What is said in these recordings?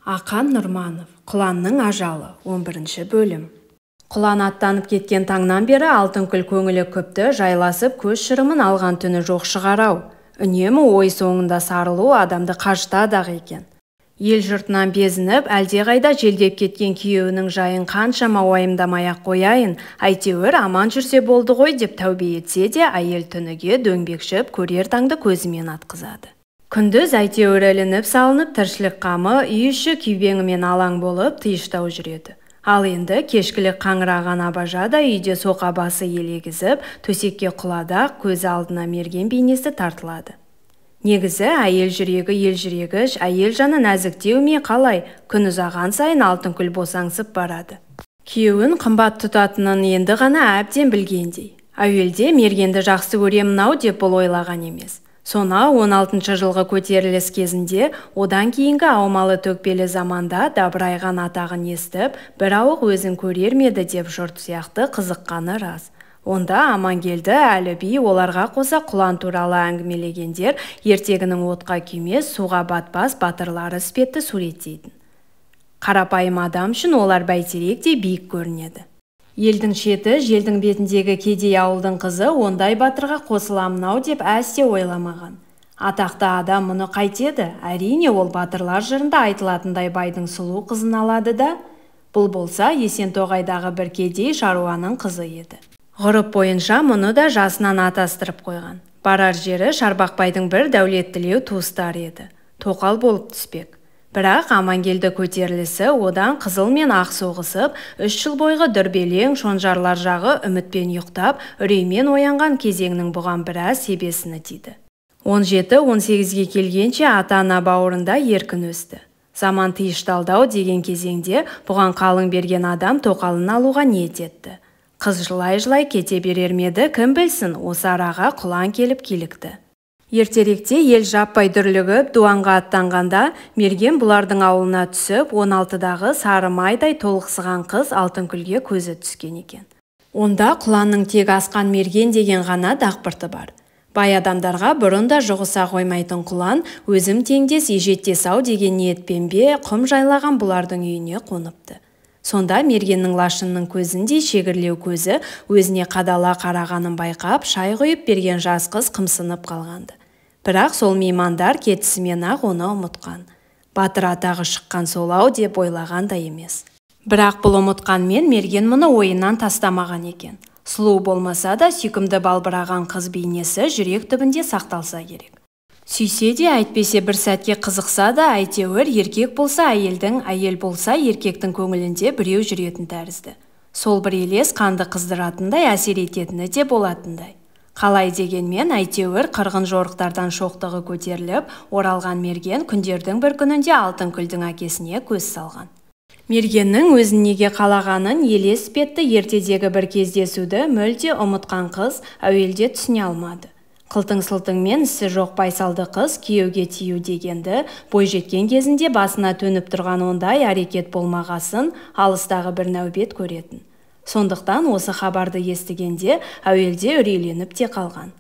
Ақан Нұрманов, Құланның ажалы, 11 бөлім. Құлан аттанып кеткен таңнан бері Алтынкүл көңілі күпті жайласып көз шырымын алған түні жоқ шығарау. Үнемі ой соңында сарылу адамды қажытады-ақ екен. Ел жұртынан безініп, әлдеқайда желдеп кеткен күйеуінің жайын қаншама уайымдамай-ақ қояйын, әйтеуір аман жүрсе болды ғой деп тәубе етсе де, әйел түніге дөңбекшіп көрер таңды көзімен атқызады. Күндіз әйтеуір ілініп салынып тіршілік қамы үй іші күйбеңімен алаң болып тиыштау жүреді. Ал енді кешкілік қаңыраған абажа да үйде соқа басы елегізіп, төсекке құладақ көз алдына мерген бейнесі тартылады. Негізі әйел жүрегі ел жүрегі, әйел жаны нәзіктеу ме қалай, күн ұзаған сайын Алтынкүл босаңсып барады. Күйеуін қымбат тұтатынын енді ғана әбден білгендей. Әуелде мергенді жақсы көремін-ау деп бұл ойлаған емес. Сонау 16 жылғы көтеріліс кезінде, одан кейінгі аумалы төкпелі заманда дабырайған атағын естіп, бір ауық өзін көрер меді деп жұрт сияқты қызыққаны рас. Онда Амангелді, Әліби оларға қоса Құлан туралы әңгімелегендер ертегінің отқа күймес, суға батпас батырлары іспетті суреттейтін. Қарапайым адам үшін олар бәйтеректей биік көрінеді. Елдің шеті, желдің бетіндегі кедей ауылдың қызы ондай батырға қосыламын-ау деп әсте ойламаған. Атақты адам мұны қайтеді? Әрине ол батырлар жырында айтылатындай байдың сұлу қызын алады да. Бұл болса Есентоғайдағы бір кедей шаруаның қызы еді. Ғұрып бойынша мұны да жасынан атастырып қойған. Барар жері Шарбақбайдың бір дәулеттілеу туыстар еді. Тоқал болып түспек. Бірақ Амангелді көтерілісі одан қызыл мен ақ соғысып, 3 жыл бойғы дүрбелең шонжарлар жағы үмітпен ұйықтап, үреймен оянған кезеңнің бұған біраз себесіні тиді. 17-18-ге келгенше ата-ана бауырында еркін өсті. Заман тиышталдау деген кезеңде бұған қалың берген адам тоқалын алуға ниет етті. Қыз жылай-жылай кете берер меді, кім білсін, осы араға Құлан келіп килікті. Ертеректе ел жаппай дүрлігіп, дуанға аттанғанда, мерген бұлардың ауылына түсіп, 16-дағы сары майдай толықсыған қыз Алтынкүлге көзі түскен екен. Онда Құланның тек асқан мерген деген ғана дақпырты бар. Бай адамдарға бұрында жұғыса қоймайтын Құлан, өзім теңдес ежеттес-ау деген ниетпен бе құм жайлаған бұлардың үйіне қоныпты. Сонда мергеннің лашынның көзіндей шегірлеу көзі өзіне қадала қарағанын байқап, шай құйып берген жас қыз қымсынып қалғанды. Бірақ сол меймандар кетісімен-ақ оны ұмытқан. Батыр атағы шыққан сол-ау деп ойлаған да емес. Бірақ бұл ұмытқанмен мерген мұны ойынан тастамаған екен. Сұлу болмаса да сүйкімді балбыраған қыз бейнесі жүрек түбінде сақталса керек. Сүйсе де әйтпесе бір сәтке қызықса да әйтеуір еркек болса әйелдің, әйел болса еркектің көңілінде біреу жүретін тәрізді. Сол бір елес қанды қыздыратындай әсер ететіні де болатындай. Қалай дегенмен әйтеуір қырғын жорықтардан шоқтығы көтеріліп, оралған мерген күндердің бір күнінде Алтынкүлдің әкесіне көз салған. Мергеннің өзін неге қалағанын елес бетті ертедегі бір кездесуді мүлде ұмытқан қыз әуелде түсіне алмады. Қылтың-сылтыңмен ісі жоқ байсалды қыз күйеуге тию дегенді бойжеткен кезінде басына төніп тұрған ондай әрекет болмағасын алыстағы бір нәубет көретін. Сондықтан осы хабарды естігенде әуелде үрейленіп те қалған.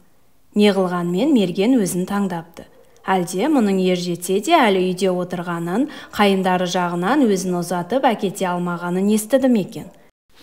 Не қылғанмен мерген өзін таңдапты. Әлде мұның ер жетсе де әлі үйде отырғанын, қайындары жағынан өзін ұзатып әкете алмағанын естідім екен.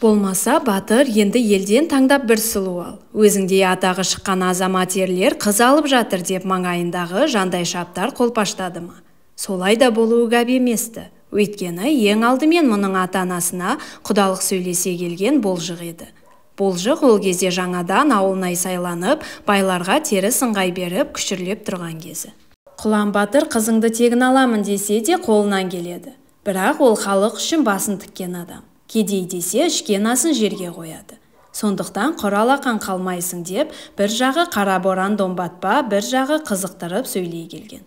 Болмаса батыр енді елден таңдап бір сұлу ал. Өзіңдей атағы шыққан азамат ерлер қыз алып жатыр деп маңайындағы жандай шаптар қолпаштады ма? Солай да болуы гәп еместі. Өйткені ең алдымен мұның ата-анасына құдалық сөйлесе келген Болжық еді. Болжық ол кезде жаңадан ауылнай сайланып, байларға теріс ыңғай беріп, күшірлеп тұрған кезі. Құлан батыр қызыңды тегін аламын десе де қолынан келеді. Бірақ ол халық үшін басын тіккен адам. Кедей десе ішкен асын жерге қояды. Сондықтан құр алақан қалмайсың деп, бір жағы қара боран домбатпа, бір жағы қызықтырып сөйлей келген.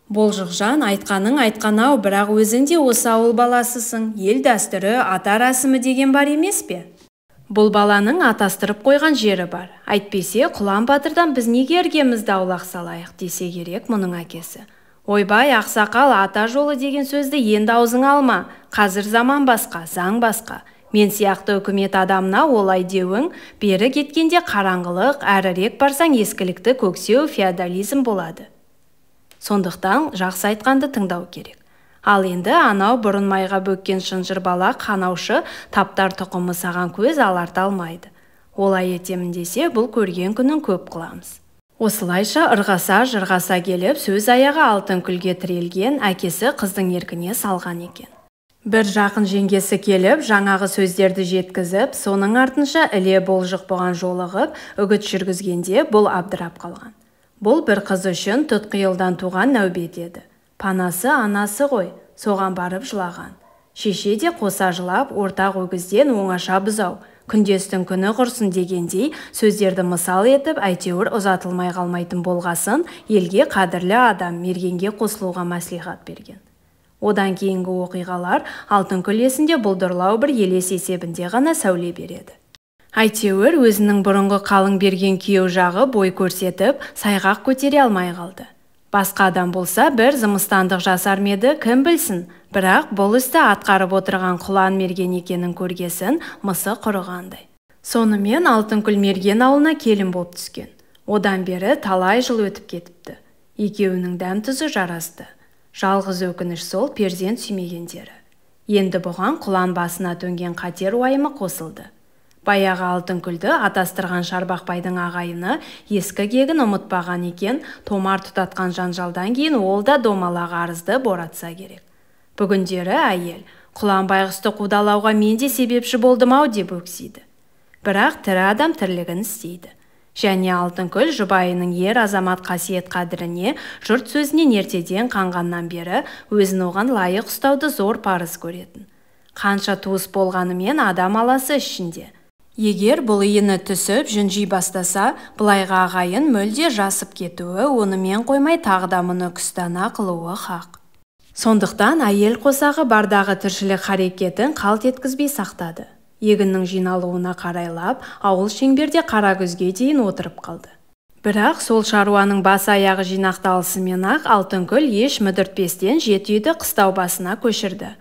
Болжықжан айтқаның айтқан-ау, бірақ өзіңде осы ауыл баласысың, ел дәстүрі, ата рәсімі деген бар емес пе? Бұл баланың атастырып қойған жері бар. Әйтпесе Құлан батырдан біз неге іргемізді аулақ салайық десе керек мұның әкесі. Ойбай, ақсақал, ата жолы деген сөзді енді аузыңа алма. Қазір заман басқа, заң басқа. Мен сияқты үкімет адамына олай деуің, бері кеткенде қараңғылық, әрірек барсаң ескілікті көксеу феодализм болады. Сондықтан жақсы айтқанды тыңдау керек. Ал енді анау бұрын майға бөккен шынжыр бала қанаушы таптар тұқымы саған көз аларта алмайды. Олай етемін десе, бұл көрген күнін көп қыламыз. Осылайша ырғаса жырғаса келіп, сөз аяғы алтын күлге тірелген әкесі қыздың еркіне салған екен. Бір жақын жеңгесі келіп, жаңағы сөздерді жеткізіп, соның артынша іле болжық бұған жолығып, үгіт жүргізгенде бұл абдырап қалған. Бұл бір қыз үшін тұтқиылдан туған нәубет еді. Панасы анасы ғой, соған барып жылаған. Шеше де қоса жылап, ортақ өгізден оңаша бұзау, күндестің күні құрсын дегендей сөздерді мысал етіп, әйтеуір ұзатылмай қалмайтын болғасын, елге қадірлі адам мергенге қосылуға мәслихат берген. Одан кейінгі оқиғалар Алтынкүл есінде бұлдырлау бір елес есебінде ғана сәуле береді. Әйтеуір өзінің бұрынғы қалың берген күйеу жағы бой көрсетіп, сайғақ көтере алмай қалды. Басқа адам болса бір зымыстандық жасар меді, кім білсін, бірақ бұл істі атқарып отырған құлан мерген екенін көргесін мысы құрығандай. Сонымен Алтынкүл мерген ауылына келін боп түскен. Одан бері талай жыл өтіп кетіпті. Екеуінің дәм тұзы жарасты. Жалғыз өкініш сол перзент сүймегендері. Енді бұған құлан басына төнген қатер уайымы қосылды. Баяғы Алтынкүлді атастырған Шарбақбайдың ағайыны ескі кегін ұмытпаған екен, томар тұтатқан жанжалдан кейін ол да домалақ арызды боратса керек. Бүгіндері әйел, құлан байғұсты қудалауға мен де себепші болдым-ау деп өксиді. Бірақ тірі адам тірлігін істейді. Және Алтынкүл жұбайының ер азамат қасиет қадіріне, жұрт сөзінен ертеден қанғаннан бері өзін оған лайық ұстауды зор парыз көретін. Қанша туыс болғанымен адам аласы ішінде. Егер бұл иіні түсіп, жүнжей бастаса, бұлайға ағайын мүлде жасып кетуі, онымен қоймай тағда мұны күстана қылуы хақ. Сондықтан әйел қосағы бардағы тіршілік харекетін қалт еткізбей сақтады. Егіннің жиналуына қарайлап, ауыл шеңберде қара күзге дейін отырып қалды. Бірақ сол шаруаның бас аяғы жинақталысымен-ақ Алтынкүл еш мүдіртпестен жеті үйді қыстау басына көшірді.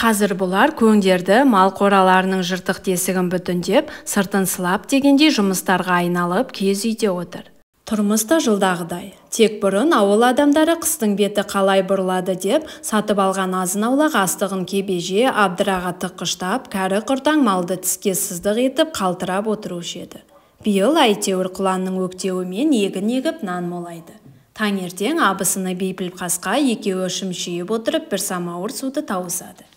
Қазір бұлар көңдерді, мал қораларының жыртық тесігін бүтіндеп, сыртын сылап дегендей жұмыстарға айналып, кез үйде отыр. Тұрмыс та жылдағыдай. Тек бұрын ауыл адамдары қыстың беті қалай бұрылады деп, сатып алған азын-аулақ астығын кебеже, абдыраға тыққыштап, кәрі құртаң малды тіске сыздық етіп қалтырап отырушы еді. Биыл әйтеуір құланның өктеуімен егін егіп нан молайды. Таңертең абысыны Бейпіл қасқа екеуі шымшиып отырып бір самауыр суды тауысады.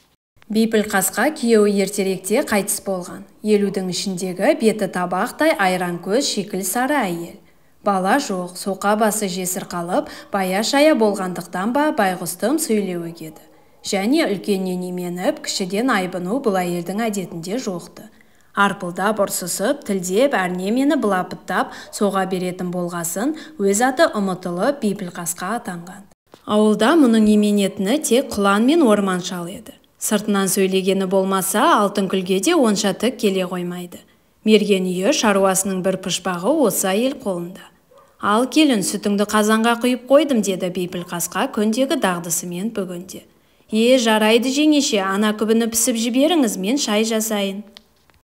Бейпіл қасқа күйеуі ертеректе қайтыс болған. Елудің ішіндегі беті табақтай айран көз шикіл сары әйел. Бала жоқ, соқа басы жесір қалып, бая-шая болғандықтан ба байғұстым сөйлеуі еді. Және үлкеннен именіп, кішіден айбыну бұл әйелдің әдетінде жоқты. Арпылдап ұрсысып, тілдеп, әрнемені былапыттап, соға беретін болғасын, өз аты ұмытылып Бейпіл қасқа атанған. Ауылда мұның именетіні тек құлан мен орман шал еді. Сыртынан сөйлегені болмаса, Алтынкүлге де онша тік келе қоймайды. Мерген үйі шаруасының бір пұшпағы осы әйел қолында. Ал келін, сүтіңді қазанға құйып қойдым, деді Бейпіл қасқа көндегі дағдысымен бүгінде. Жарайды жеңеше, ана күбіні пісіп жіберіңіз, мен шай жасайын.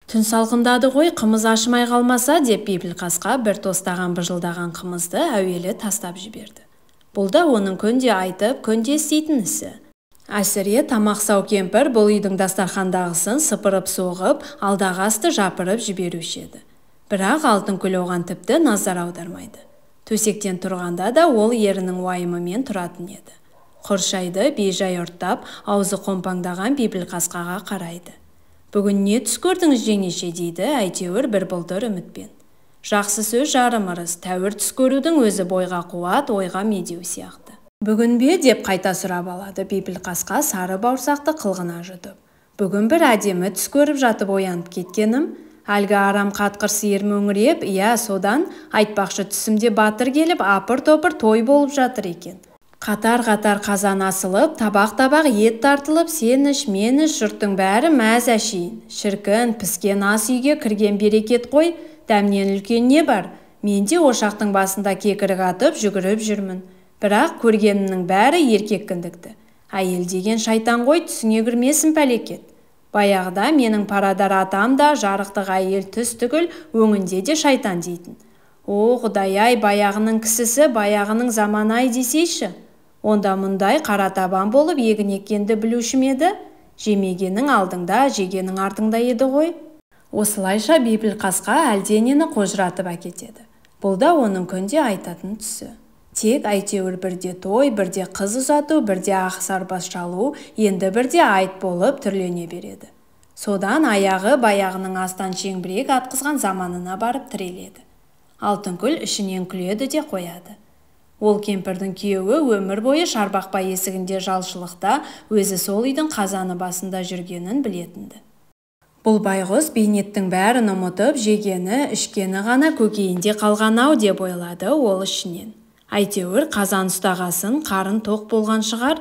Түн салқындады ғой, қымыз ашымай қалмаса, деп Бейпіл қасқа бір тостаған быжылдаған қымызды әуелі тастап жіберді. Бұл да оның күнде айтып, күнде істейтін ісі. Әсіре тамақ сау кемпір бұл үйдің дастархандағысын сыпырып соғып, алдағы асты жапырып жіберуші еді. Бірақ Алтынкүл оған тіпті назар аудармайды. Төсектен тұрғанда да ол ерінің уайымымен тұратын еді. Құршайды бейжай ұрттап, аузы қомпаңдаған Бейпіл қасқаға қарайды. Бүгін не түс көрдіңіз жеңеше, дейді, әйтеуір бір бұлдыр үмітпен. Жақсы сөз жарым ырыс, тәуір түс көрудің өзі бойға қуат, ойға медеу сияқты. Бүгін бе деп қайта сұрап алады Бейпіл қасқа сары бауырсақты қылғына жұтып. Бүгін бір әдемі түс көріп жатып оянып кеткенім, әлгі арам қатқыр сиыр мөңіреп, содан айтпақшы түсімде батыр келіп, апыр-топыр той болып жатыр екен. Қатар-қатар қазан асылып, табақ-табақ ет тартылып, сен іш, мен іш, жұрттың бәрі мәз әшейін. Шіркін, піскен ас үйге кірген берекет қой, дәмнен үлкен не бар? Мен де ошақтың басында кекірік атып жүгіріп жүрмін. Бірақ көргенімнің бәрі еркек кіндікті. Әйел деген шайтан ғой, түсіңе кірмесін пәлекет. Баяғыда менің парадар атам да жарықтық әйел түс түгіл өңінде де шайтан дейтін. О, Құдай-ай, баяғының кісісі, баяғының заманы-ай десейші. Онда мұндай қара табан болып егін еккенді білуші ме еді? Жемегенің алдыңда, жегенің артыңда еді ғой. Осылайша Бейпілқасқа әлденені қожыратып әкетеді. Бұл да оның күнде айтатын түсі. Тек әйтеуір бірде той, бірде қыз ұзату, бірде ақ сарбас шалу, енді бірде айт болып түрлене береді. Содан аяғы баяғының астан шеңбірек атқызған заманына барып тіреледі. Алтынкүл ішінен күледі де қояды. Ол кемпірдің күйеуі өмір бойы шарбақпа есігінде жалшылықта, өзі сол үйдің қазаны басында жүргенін білетінді. Бұл байғұс бейнеттің бәрін ұмытып, жегені, ішкені ғана көкейінде қалған-ау деп ойлады ол ішінен. Әйтеуір қазан ұстағасын, қарын тоқ болған шығар,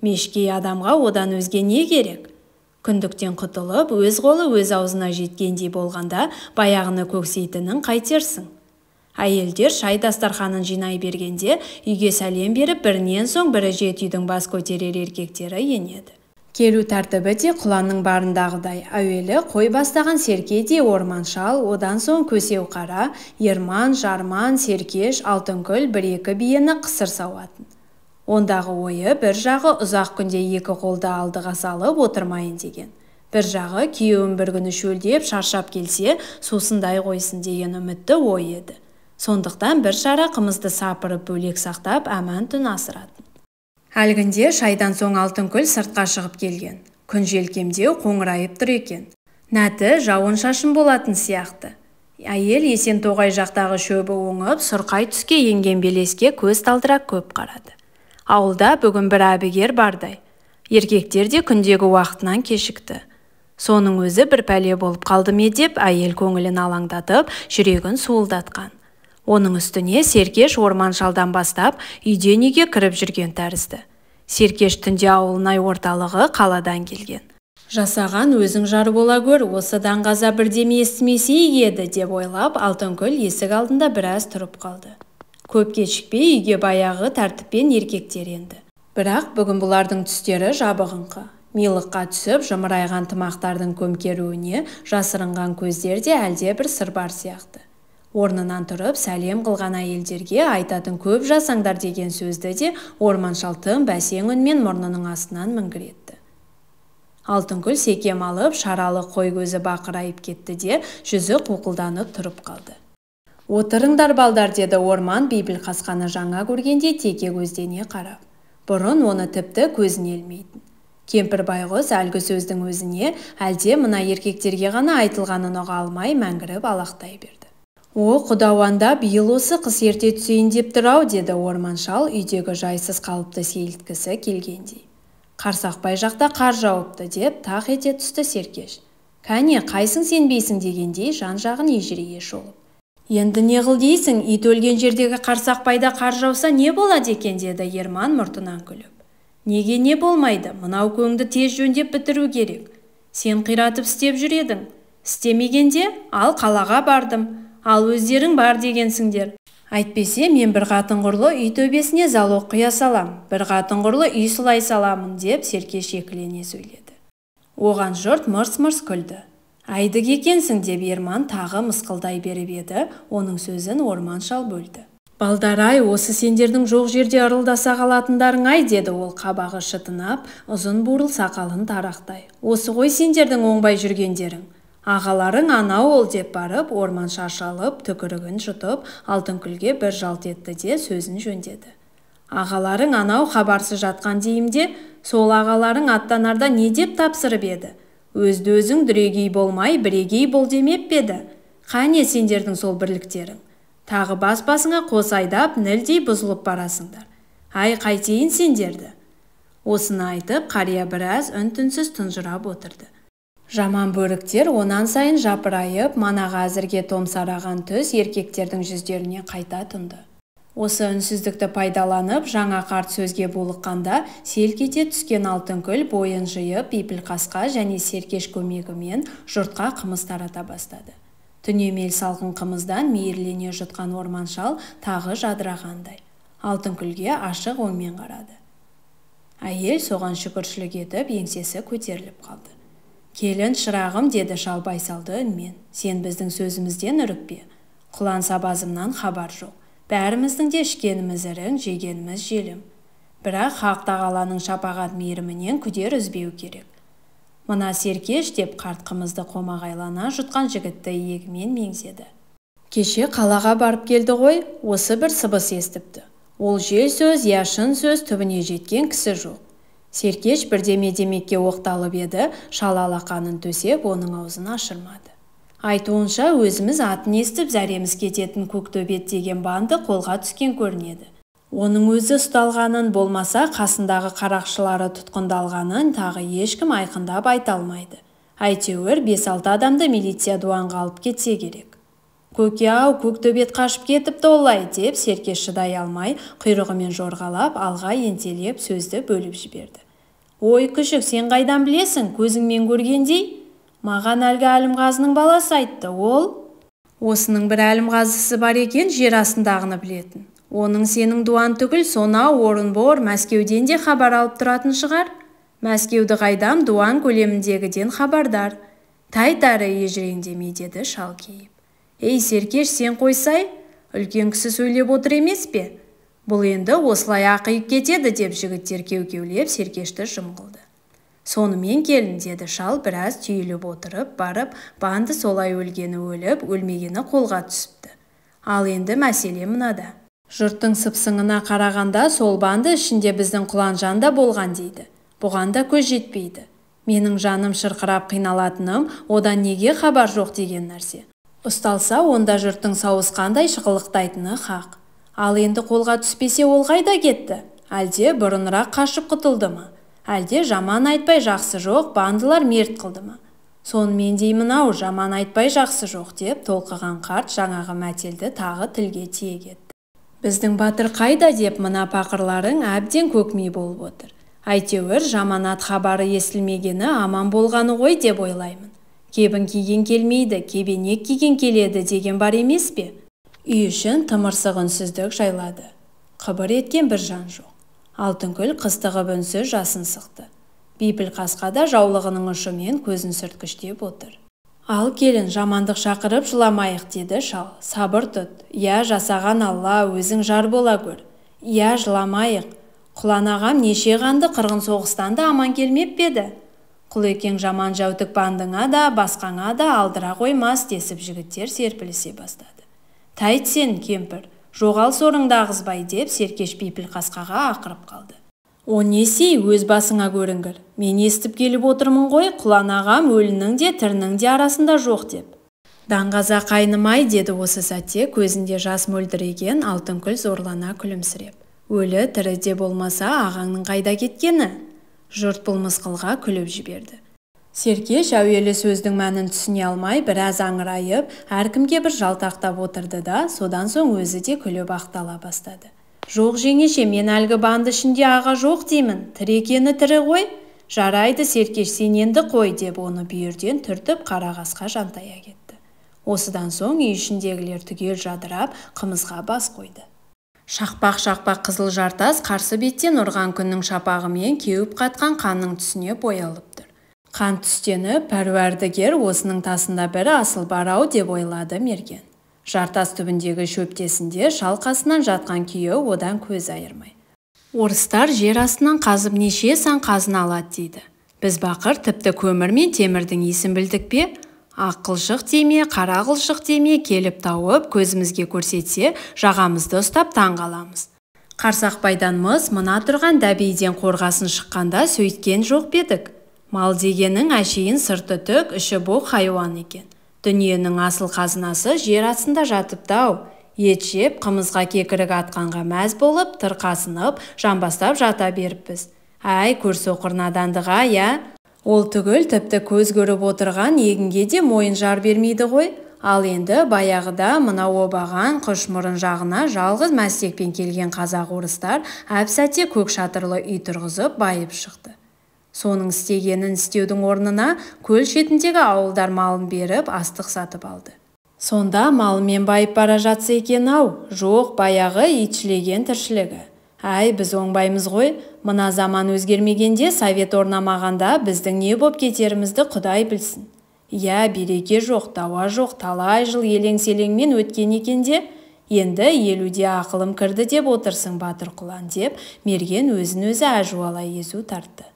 мешкей адамға одан өзге не керек? Күндіктен құтылып, өз қолы өз аузына жеткендей болғанда, баяғыны көксейтінін қайтерсің? Әйелдер шай дастарханын жинай бергенде, үйге сәлем беріп, бірінен соң бірі жет үйдің бас көтерер еркектері енеді. Келу тәртібі де құланның барындағыдай. Әуелі қой бастаған серке де орман шал, одан соң көсеу қара, ерман, жарман, серкеш, алтынкүл бір-екі биені қысыр сауатын. Ондағы ойы бір жағы ұзақ күнде екі қолды алдыға салып отырмайын деген. Бір жағы күйеуім бір күні шөлдеп, шаршап келсе, сусындай қойсын деген үмітті ой еді. Сондықтан бір шара қымызды сапырып бөлек сақтап, әман түн асыратын. Әлгінде шайдан соң Алтынкүл сыртқа шығып келген. Күн желкемдеу қоңырайып тұр екен. Нәті жауын шашын болатын сияқты. Әйел Есентоғай жақтағы шөбі оңып, сұрқай түске енген белеске көз талдырақ көп қарады. Ауылда бүгін бір әбігер бардай. Еркектер де күндегі уақытынан кешікті. Соның өзі бір пәле болып қалды ме деп, әйел көңілін алаңдатып, жүрегін суылдатқан. Оның үстіне Серкеш орман шалдан бастап үйден үйге кіріп жүрген тәрізді. Серкеш түнде ауылнай орталығы қаладан келген. Жасаған өзің жар бола көр, осыдан қаза бірдеме естімесей еді деп ойлап, Алтынкүл есік алдында біраз тұрып қалды. Көп кешікпей үйге баяғы тәртіппен еркектер енді. Бірақ бүгін бұлардың түстері жабығыңқы. Милыққа түсіп, жымырайған тымақтардың көмкеруіне жасырынған көздерде әлде бір сыр бар сияқты. Орнынан тұрып, сәлем қылған әйелдерге айтатын көп жасаңдар деген сөзді де орманшал тым бәсең үнмен мұрнының астынан міңгіретті. Алтынкүл секем алып, шаралы қой көзі бақырайып кетті де, жүзі қуқылданып тұрып қалды. Отырыңдар балдар, деді орман Бейпілқасқаны жаңа көргенде теке көздене қарап. Бұрын оны тіпті көзін елмейтін. Кемпір байғұс әлгі сөздің өзіне, әлде мына еркектерге ғана айтылғанын ұға алмай мәңгіріп алақтай берді. О, құдауанда биыл осы қыс ерте түсейін деп тұр-ау, деді орман шал үйдегі жайсыз қалыпты сейілткісі келгендей. Қарсақбай жақта қар жауыпты деп тақ ете түсті Серкеш. Кәне, қайсың сенбейсің дегендей жан-жағын ежірейе шолып. Енді не қыл дейсің, ит өлген жердегі Қарсақбайда қар жауса не болады екен, деді Ерман мұртынан күліп. Неге не болмайды, мынау көңді тез жөндеп бітіру керек. Сен қиратып істеп жүредің. Істемегенде, ал қалаға бардым. Ал өздерің бар дегенсіңдер. Әйтпесе мен бір қатын құрлы үй төбесіне залог құя салам, бір қатын құрлы үй сылай саламын деп Серкеш екілене сөйледі. Оған жұрт мырс-мырс күлді. Айдық екенсің деп Ерман тағы мысқылдай беріп еді, оның сөзін орман шал бөлді. Балдар-ай, осы сендердің жоқ жерде ырылдаса қалатындарың-ай, деді ол қабағы шытынап, ұзын бурыл сақалын тарақтай. Осы ғой сендердің оңбай жүргендерің. Ағаларың анау ол деп барып, орман шашалып, түкірігін жұтып, Алтынкүлге бір жалт етті де сөзін жөндеді. Ағаларың анау хабарсыз жатқан дейімде, сол ағаларың аттанарда не деп тапсырып еді? Өзді өзің дүрегей болмай, бірегей бол демеп еді? Қане сендердің сол бірліктерің? Тағы бас-басыңа қос айдап, нілдей бұзылып барасыңдар. Ай, қайтейін сендерді? Осыны айтып, қария біраз үн-түнсіз тұнжырап отырды. Жаман бөріктер онан сайын жапырайып, манаға әзірге томсараған түс еркектердің жүздеріне қайта тұнды. Осы үнсіздікті пайдаланып, жаңа қарт сөзге булыққанда, селк ете түскен Алтынкүл бойын жиып, Бейпілқасқа және Серкеш көмегімен жұртқа қымыз тарата бастады. Түнемел салқын қымыздан мейірлене жұтқан орман шал тағы жадырағандай. Алтынкүлге ашық өңмен қарады. Әйел соған шүкіршілік етіп, еңсесі көтеріліп қалды. Келін шырағым, деді шал байсалды үнмен. Сен біздің сөзімізден үрікпе. Құлан сабазымнан хабар жоқ. Бәріміздің де ішкеніміз ірің, жегеніміз желім. Бірақ Хақ тағаланың шапағат мейірімінен күдер үзбеу керек. Мына Серкеш деп қарт қымызды қомағайлана жұтқан жігітті иегімен меңзеді. Кеше қалаға барып келді ғой, осы бір сыбыс естіпті. Ол жел сөз, я шын сөз түбіне жеткен кісі жоқ. Серкеш бірдеме демекке оқталып еді, шал алақанын төсеп, оның аузын ашырмады. Айтуынша өзіміз атын естіп зәреміз кететін Көктөбет деген банды қолға түскен көрінеді. Оның өзі ұсталғанын, болмаса қасындағы қарақшылары тұтқындалғанын тағы ешкім айқындап айта алмайды. Әйтеуір 5-6 адамды милиция дуанға алып кетсе керек. Көке-ау, Көктөбет қашып кетіпті олай деп Серкеш шыдай алмай, құйрығымен жорғалап, алға ентелеп сөзді бөліп жіберді. Ой күшік, сен қайдан білесің, көзіңмен көргендей? Маған әлгі Әлімғазының баласы айтты, ол? Осының бір Әлімғазысы бар екен, жер астындағыны білетін. Оның сенің дуан түгіл, сонау Орынбор, Мәскеуден де хабар алып тұратын шығар. Мәскеуді қайдам, дуан көлеміндегіден хабардар. Тайтары ежіреңдемей деді шал кейіп. Ей Серкеш, сен қойсай, үлкен кісі сөйлеп отыр емес пе? Бұл енді осылай ақиып кетеді деп жігіттер кеу-кеулеп Серкешті жымғылды. Сонымен келін деді шал біраз түйіліп отырып, барып, банды солай өлгені өліп, өлмегені қолға түсіпті. Ал енді мәселе мынада. Жұрттың сыпсыңына қарағанда сол банды ішінде біздің Құланжан да болған дейді. Бұған да көз жетпейді. Менің жаным шырқырап қиналатыным, одан неге хабар жоқ деген нәрсе. Ұсталса, онда жұрттың сауысқандай шықылықтайтыны хақ. Ал енді қолға түспесе ол қайда кетті? Әлде бұрынырақ қашып құтылды ма? Әлде жаман айтпай жақсы жоқ, бандылар мерт қылды ма? Сонымен деймін-ау, жаман айтпай жақсы жоқ деп толқыған қарт жаңағы мәтелді тағы тілге тиек етті. Біздің батыр қайда деп мына пақырларың әбден көкмей болып отыр. Әйтеуір жаманат хабары естілмегені аман болғаны ғой деп ойлаймын. Кебін киген келмейді, кебенек киген келеді деген бар емес пе? Үй ішін тымырсық үнсіздік жайлады. Қыбыр еткен бір жан жоқ. Алтынкүл қыстығып үнсіз жасын сықты. Бейпіл қасқада жаулығының ұшымен көзін сүрткіштеп отыр. Ал келін, жамандық шақырып жыламайық деді шал. Сабыр тұт. Я жасаған Алла, өзің жар бола көр. Я жыламайық. Құлан ағам неше қанды қырғын соғыстан да аман келмеп педі. Құлекең жаман жәутік бандыңа да, басқаңа да алдыра қоймас десіп жігіттер серпілісе бастады. Тайт сен, кемпір, жоғал сорыңды ағызбай деп Серкеш Бейпіл қасқаға ақырып қалды. О несі, өз басыңа көрінгір. Мен естіп келіп отырмын ғой, Құлан ағам өлінің де тірінің де арасында жоқ деп. Даңғаза қайнымай деді осы сәтте көзінде жас мөлдіреген Алтынкүл зорлана күлімсіреп. Өлі тірі де болмаса ағаңның қайда кеткені? Жұрт бұл мысқылға күліп жіберді. Серкеш әуелі сөздің мәнін түсіне алмай біраз аңырайып, әркімге бір жалтақтап отырды да, содан соң өзі де күліп ақтала бастады. Жоқ жеңеше, мен әлгі банды ішінде аға жоқ деймін, тірі екені тірі ғой. Жарайды Серкеш, сен енді қой деп оны бүйірден түртіп қарағасқа жантая кетті. Осыдан соң үй ішіндегілер түгел жадырап, қымызға бас қойды. Шақпақ-шақпақ қызыл жартас қарсы беттен ұрған күннің шапағымен кеуіп қатқан қанның түсіне боялып тұр. Қан түстеніп, пәруәрдігер осының тасында бірі асыл бар-ау деп ойлады мерген. Жартас түбіндегі шөптесінде шалқасынан жатқан күйеу одан көз айырмай. Орыстар жер астынан қазып неше сан қазына алады дейді. Біз бақыр тіпті көмір мен темірдің иісін білдік пе? Ақ қылшық деме, қара қылшық деме келіп тауып көзімізге көрсетсе, жағамызды ұстап таң қаламыз. Қарсақбайдан мыс мына тұрған дәбейден қорғасын шыққанда сөйткен жоқ бедік. Мал дегенің әшейін сырты түк, іші боқ хайуан екен. Дүниенің асыл қазынасы жер астында жатыпты-ау. Ет жеп, қымызға кекірік атқанға мәз болып, тырқасынып, жамбастап жата беріппіз. Әй, көрсоқыр надандыға, я? Ол түгіл тіпті көз көріп отырған егінге де мойын жар бермейді ғой. Ал енді баяғыда мына обаған құшмұрын жағына жалғыз мәстекпен келген қазақ орыстар әп-сәтте көк шатырлы үй тұрғызып байып шықты. Соның істегенін істеудің орнына көл шетіндегі ауылдар малын беріп астық сатып алды. Сонда малымен байып бара жатса екен-ау, жоқ баяғы итшілеген тіршілігі. Әй, біз оңбаймыз ғой, мына заман өзгермегенде, совет орнамағанда біздің не боп кетерімізді Құдай білсін. Я, береке жоқ, дауа жоқ, талай жыл елең-селеңмен өткен екенде, Енді 50-де ақылым кірді деп отырсың, батыр құлан, деп мерген өзін-өзі әжуалай езу тартты.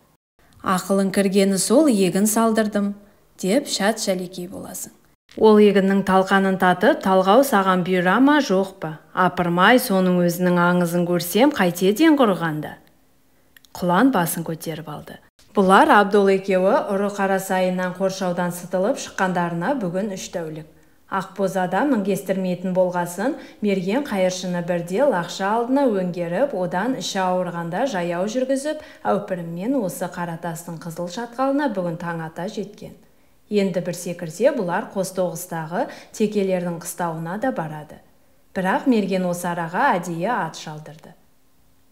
Ақылың кіргені сол, егін салдырдым, деп шат-шәлекей боласың. Ол егіннің талқанын татып, талғау саған бұйыра ма, жоқ па? Апырмай, соның өзінің аңызын көрсем, қайтеден құрғанда? Құлан басын көтеріп алды. Бұлар Абдол екеуі ұры Қарасайынан қоршаудан сытылып шыққандарына бүгін 3 тәулік. Ақбозада мінгестірмейтін болғасын, мерген қайыршыны бірде лақша алдына өңгеріп, одан іші ауырғанда жаяу жүргізіп, әупіріммен осы Қаратастың қызыл шатқалына бүгін таң ата жеткен. Енді бір секірсе, бұлар Қостоғыстағы текелердің қыстауына да барады. Бірақ мерген осы араға әдейі ат шалдырды.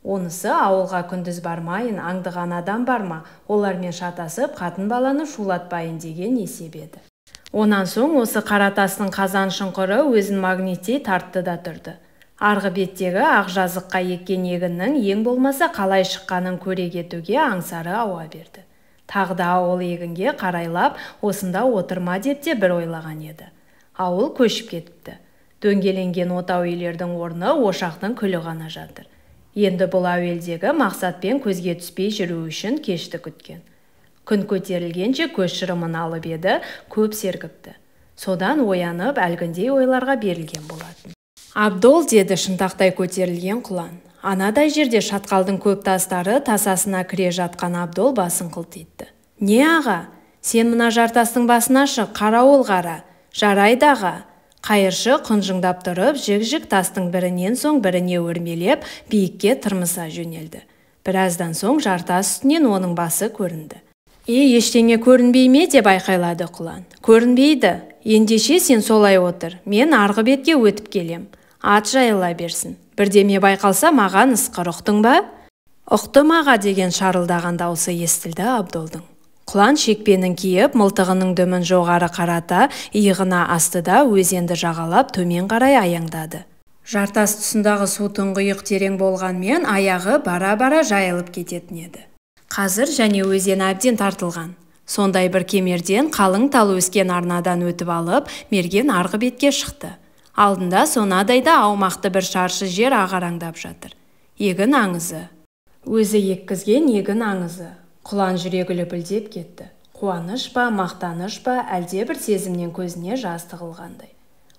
Онысы ауылға күндіз бармайын, аңдыған адам барма, олармен шатасып, қатын баланы шулатпайын деген есеп еді. Онан соң осы Қаратастың қазан шұңқыры өзін магниттей тартты да тұрды. Арғы беттегі ақ жазыққа еккен егіннің ең болмаса қалай шыққанын көре кетуге аңсары ауа берді. Тағы да ауыл егінге қарайлап, осында отырма деп те бір ойлаған еді. Ауыл көшіп кетіпті. Дөңгеленген отау үйлердің орны ошақтың күлі ғана жатыр. Енді бұл әуелдегі мақсатпен көзге түспей жүру үшін кешті күткен. Күн көтерілгенше көз шырымын алып еді, көп сергіпті. Содан оянып, әлгіндей ойларға берілген болатын. Абдол, деді шынтақтай көтерілген құлан. Анадай жерде шатқалдың көп тастары тасасына кіре жатқан Абдол басын қылтитты. Не аға? Сен мына жартастың басына шық, қарауыл қара. Жарайды аға. Қайыршы құнжыңдап тұрып, жік-жік тастың бірінен соң біріне өрмелеп, биікке тырмыса жөнелді. Біраздан соң жартас үстінен оның басы көрінді. Ештеңе көрінбей ме деп айқайлады құлан. Көрінбейді. Ендеше сен солай отыр. Мен арғы бетке өтіп келем. Ат жайыла берсін. Бірдеме байқалса маған ысқыр, ұқтың ба? Ұқтым аға деген шарылдаған даусы естілді Абдолдың. Құлан шекпенін киіп, мылтығының дүмін жоғары қарата, иығына асты да өзенді жағалап төмен қарай аяңдады. Жартас тұсындағы су тұңғиық терең болғанмен аяғы бара-бара жайылып кететін еді. Қазір және өзен әбден тартылған. Сондай бір кемерден қалың тал өскен арнадан өтіп алып, мерген арғы бетке шықты. Алдында сонадайда аумақты бір шаршы жер ағараңдап жатыр. Егін аңызы. Өзі еккізген егін аңызы. Құлан жүрегі лүпілдеп кетті. Қуаныш па, мақтаныш па, әлде бір сезімнен көзіне жас тығылғандай.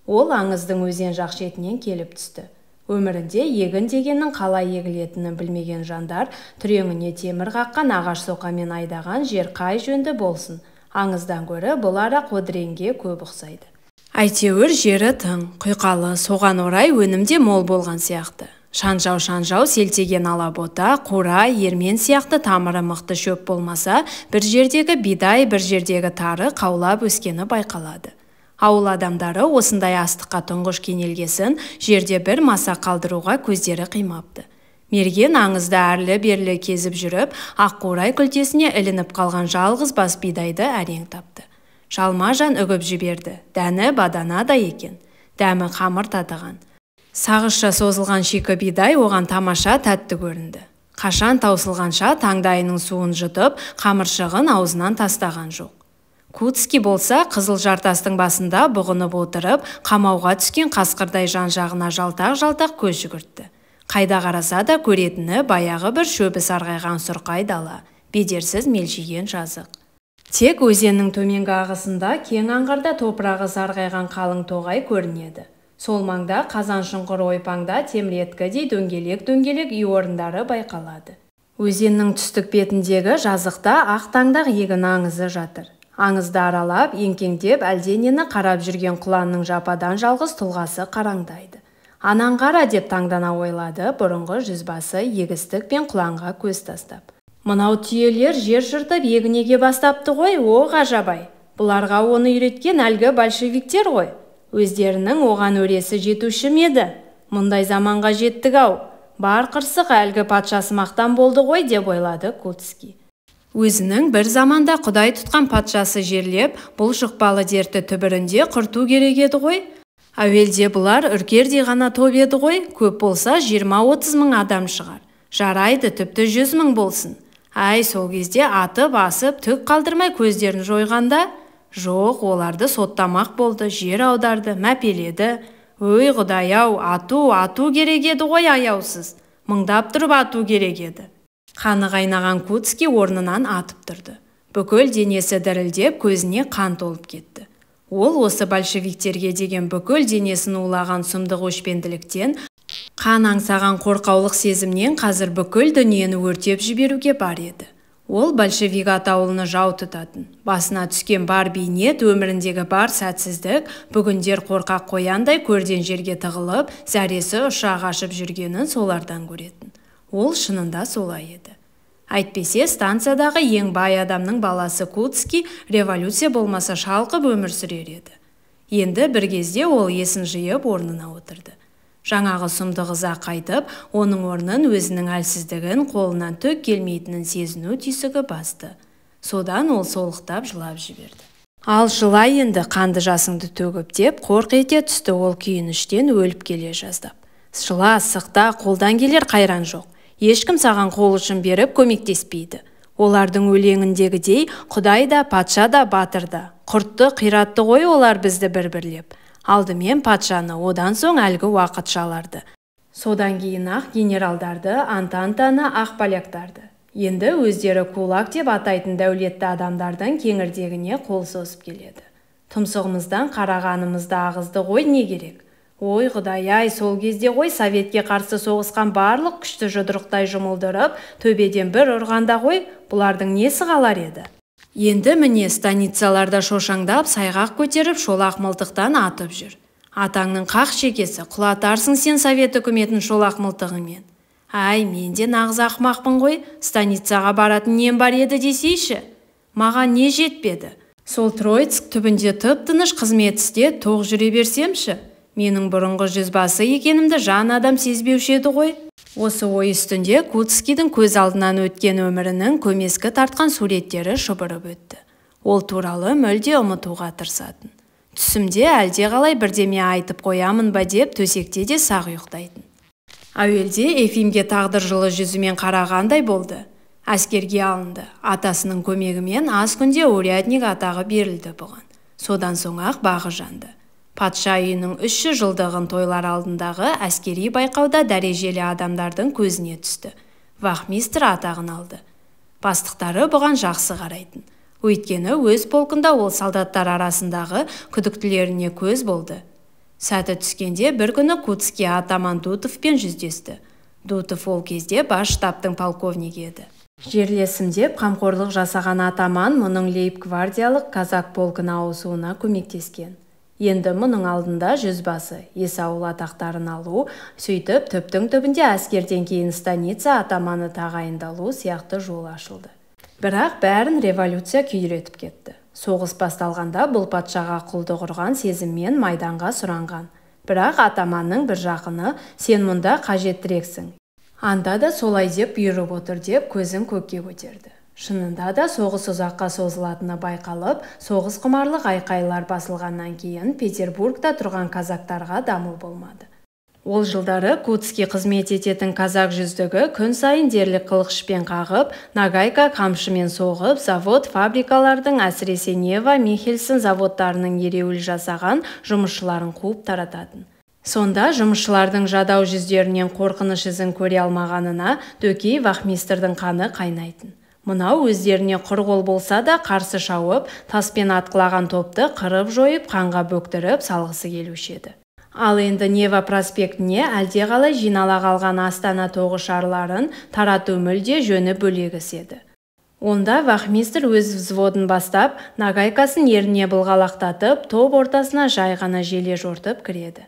Ол аңыздың өзен жақ шетінен келіп түсті. Өмірінде егін дегеннің қалай егілетінін білмеген жандар түреңіне темір қаққан ағаш соқамен айдаған жер қай жөнді болсын, аңыздан гөрі бұл ара қодіренге көп ұқсайды. Әйтеуір жері тың, құйқалы, соған орай өнімде мол болған сияқты. Шанжау селтеген алабота, қура, ермен сияқты тамыры мықты шөп болмаса, бір жердегі бидай, бір жердегі тары қаулап өскені байқалады. Ауыл адамдары осындай астыққа тұңғыш кенелгесін жерде бір маса қалдыруға көздері қимапты. Мерген аңызда әрлі-берлі кезіп жүріп, аққурай күлтесіне ілініп қалған жалғыз бас бидайды әрең тапты. Жалма-жан үгіп жіберді. Дәні баданада екен. Дәмі қамыр татыған. Сағызша созылған шикі бидай оған тамаша тәтті көрінді. Қашан таусылғанша таңдайының суын жұтып, қамыршығын аузынан тастаған жоқ. Кутский болса қызыл жартастың басында бұғынып отырып, қамауға түскен қасқырдай жан-жағына жалтақ-жалтақ көз жүгіртті. Қайда қараса да көретіні баяғы бір шөбі сарғайған сұрқай дала, бедерсіз мелшиген жазық. Тек өзеннің төменгі ағысында кең аңғарда топырағы сарғайған қалың тоғай көрінеді. Сол маңда қазан шұңқыр ойпаңда теміреткідей дөңгелек үй орындары байқалады. Өзеннің түстік бетіндегі жазықта ақ таңдақ егін аңызы жатыр. Аңызды аралап, еңкеңдеп, әлденені қарап жүрген құланның жападан жалғыз тұлғасы қараңдайды. Анан қара деп таңдана ойлады бұрынғы жүзбасы егістік пен құланға көз тастап. Мынау түйелер жер жыртып егінеге бастапты ғой, о ғажабай. Бұларға оны үйреткен әлгі большевиктер ғой. Өздерінің оған өресі жетуші еді. Мұндай заманға жеттік-ау. Бар қырсық әлгі патшасы мақтан болды ғой деп ойлады Кутский. Өзінің бір заманда құдай тұтқан патшасы жерлеп, бұл жұқпалы дерті түбірінде құрту керек еді ғой. Әуелде бұлар үркердей ғана топ еді ғой, көп болса 20-30 мың адам шығар. Жарайды, тіпті 100 мың болсын. Әй, сол кезде атып, асып, түк қалдырмай көздерін жойғанда, жоқ, оларды соттамақ болды, жер аударды, мәпеледі. Өй Құдай-ау, ату керек еді ғой аяусыз. Мыңдап тұрып ату керек еді. Қаны қайнаған Кутский орнынан атып тұрды. Бүкіл денесі дірілдеп, көзіне қан толып кетті. Ол осы большевиктерге деген бүкіл денесін улаған сұмдық өшпенділіктен, қан аңсаған қорқаулық сезімнен қазір бүкіл дүниені өртеп жіберуге бар еді. Ол большевик атаулыны жау тұтатын. Басына түскен бар бейнет, өміріндегі бар сәтсіздік, бүгіндер қорқақ қояндай көрден жерге тығылып, зәресі ұшақ ашып жүргенін солардан көретін. Ол шынында солай еді. Әйтпесе станциядағы ең бай адамның баласы Кутский революция болмаса шалқып өмір сүрер еді. Енді бір кезде ол есін жиып орнына отырды. Жаңағы сұмдық ыза қайтып, оның орнын өзінің әлсіздігін, қолынан түк келмейтінін сезіну түйсігі басты. Содан ол солықтап жылап жіберді. Ал жылай енді қанды жасыңды төгіп деп қорқ ете түсті. Ол күйініштен өліп келе жаздап. Жыла, сықта, қолдан келер қайран жоқ. Ешкім саған қол ұшын беріп көмектеспейді. Олардың өлеңіндегідей Құдай да, патша да, батыр да. Құртты, қиратты ғой олар бізді бір-бірлеп. Алдымен патшаны, одан соң әлгі уақытшаларды. Содан кейін ақ генералдарды, антантаны, ақ поляктарды. Енді өздері кулак деп атайтын дәулетті адамдардың кеңірдегіне қол созып келеді. Тұмсығымыздан қарағанымызды ағызды ғой, не керек? Ой Құдай-ай, сол кезде ғой Советке қарсы соғысқан барлық күшті жұдырықтай жұмылдырып, төбеден бір ұрғанда ғой, бұлардың несі қалар еді? Енді міне станицаларда шошаңдап, сайғақ көтеріп, шолақ мылтықтан атып жүр. Атаңның қақ шекесі, құлатарсың сен Совет үкіметін шолақ мылтығымен. Ай, мен де нағыз ақымақпын ғой, станицаға баратын нем бар еді десейші. Маған не жетпеді? Сол Троицк түбінде тып-тыныш қызмет істе, тоқ жүре берсемші. Менің бұрынғы жүзбасы екенімді жан адам сезбеуші еді ғой. Осы ой үстінде Кутскийдің көз алдынан өткен өмірінің көмескі тартқан суреттері шұбырып өтті. Ол туралы мүлде ұмытуға тырысатын. Түсімде әлде қалай бірдеме айтып қоямын ба деп төсекте де сақ ұйықтайтын. Әуелде Ефимге тағдыр жылы жүзімен қарағандай болды. Әскерге алынды. Атасының көмегімен аз күнде урядник атағы берілді бұған. Содан соң ақ бағы жанды. Патша үйінің 300 жылдығын тойлар алдындағы әскери байқауда дәрежелі адамдардың көзіне түсті. Вахмистр атағын алды. Бастықтары бұған жақсы қарайтын. Өйткені өз полкында ол солдаттар арасындағы күдіктілеріне көз болды. Сәті түскенде бір күні Кутский атаман Дутовпен жүздесті. Дутов ол кезде бас штабтың полковнигі еді. Жерлесім деп қамқорлық жасаған атаман мұның лейб-гвардиялық казак полкына ауысуына көмектескен. Енді мұның алдында жүзбасы, есауыл атақтарын алу, сөйтіп түптің түбінде әскерден кейін станица атаманы тағайындалу сияқты жол ашылды. Бірақ бәрін революция күйретіп кетті. Соғыс басталғанда бұл патшаға құлдық ұрған сезіммен майданға сұранған. Бірақ атаманның бір жақыны сен мұнда қажеттірексің. Анда да солай деп бұйырып отыр деп көзін көкке көтерді. Шынында да соғыс ұзаққа созылатыны байқалып, соғыс құмарлық айқайлар басылғаннан кейін Петербургта тұрған казактарға дамыл болмады. Ол жылдары Кутский қызмет ететін казак жүздігі күн сайын дерлік қылғышпен қағып, нагайка қамшымен соғып, завод, фабрикалардың әсіресе Нева, Михельсон заводтарының ереуіл жасаған жұмысшыларын қуып тарататын. Сонда жұмысшылардың жадау жүздерінен қорқыныш ізін көре алмағанына Дөкей вахмистрдің қаны қайнайтын. Мынау өздеріне құр қол болса да қарсы шауып, таспен атқылаған топты қырып жойып, қанға бөктіріп салғысы келуші еді. Ал енді Нева проспектіне әлде қалай жинала қалған Астана тоғышарларын тарату мүлде жөні бөлегіс еді. Онда вахмистр өз взводын бастап, нагайкасын еріне былғалақтатып, топ ортасына жай ғана желе жортып кіреді.